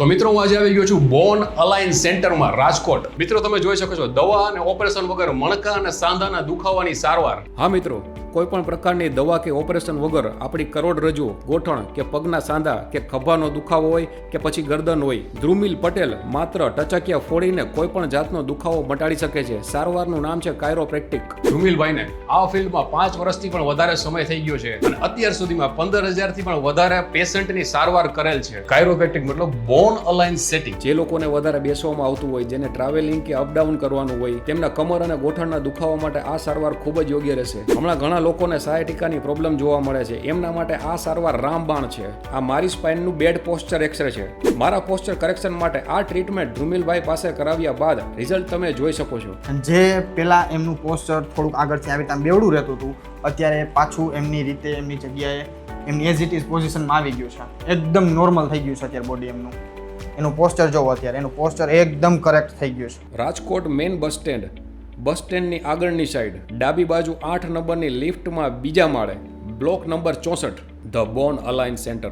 તો મિત્રો હું આજે આવી ગયો છું બોન અલાઇન સેન્ટરમાં રાજકોટ. મિત્રો તમે જોઈ શકો છો દવા અને ઓપરેશન વગર મણકા અને સાંધાના દુખાવાની સારવાર. હા મિત્રો, કોઈ પણ પ્રકારની દવા કે ઓપરેશન વગર આપણી કરોડરજ્જુ, ગોઠણ કે પગના સાંધા કે ખભાનો દુખાવો હોય કે પછી ગરદન હોય, ધ્રુમિલ પટેલ માત્ર ટચકિયા ફોડીને કોઈ પણ જાતનો દુખાવો મટાડી શકે છે. સારવારનું નામ છે કાયરોપ્રેક્ટિક. ધ્રુમિલભાઈને આ ફિલ્ડમાં 5 વર્ષથી પણ વધારે સમય થઈ ગયો છે અને અત્યાર સુધીમાં 15,000થી પણ વધારે પેશન્ટની સારવાર કરેલ છે. કાયરોપ્રેક્ટિક મતલબ બોન અલાઇન સેટિંગ. જે લોકોને વધારે બેસવામાં આવતું હોય, જેને ટ્રાવેલિંગ કે અપડાઉન કરવાનું હોય, તેમના કમર અને ગોઠણના દુખાવા માટે આ સારવાર ખૂબ જ યોગ્ય રહેશે. હમણાં ઘણા લોકોને સાયટિકાની પ્રોબ્લેમ જોવા મળે છે, એમના માટે આ સારવાર રામબાણ છે. આ મારી સ્પાઇનનું બેડ પોસ્ચર એક્સરે છે. મારા પોસ્ચર કરેક્શન માટે આ ટ્રીટમેન્ટ ધ્રુમિલભાઈ પાસે કરાવ્યા બાદ રિઝલ્ટ તમે જોઈ શકો છો. જે પેલા એમનું પોસ્ચર થોડુંક આગળથી આવી રીતે બેવડું રહેતું હતું, અત્યારે પાછું એમની રીતે એમની જગ્યાએ એમની એઝ ઇટ ઇઝ પોઝિશનમાં આવી ગયું છે. એકદમ નોર્મલ થઈ ગયું છે અત્યારે બોડી એમનું. એનું પોસ્ચર જોવો, અત્યારે એનું પોસ્ચર એકદમ કરેક્ટ થઈ ગયું છે. Rajkot main bus stand, bus સ્ટેન્ડની આગળની સાઈડ ડાબી બાજુ 8 નંબરની લિફ્ટમાં બીજા માળે, block number 64, the bone align centre.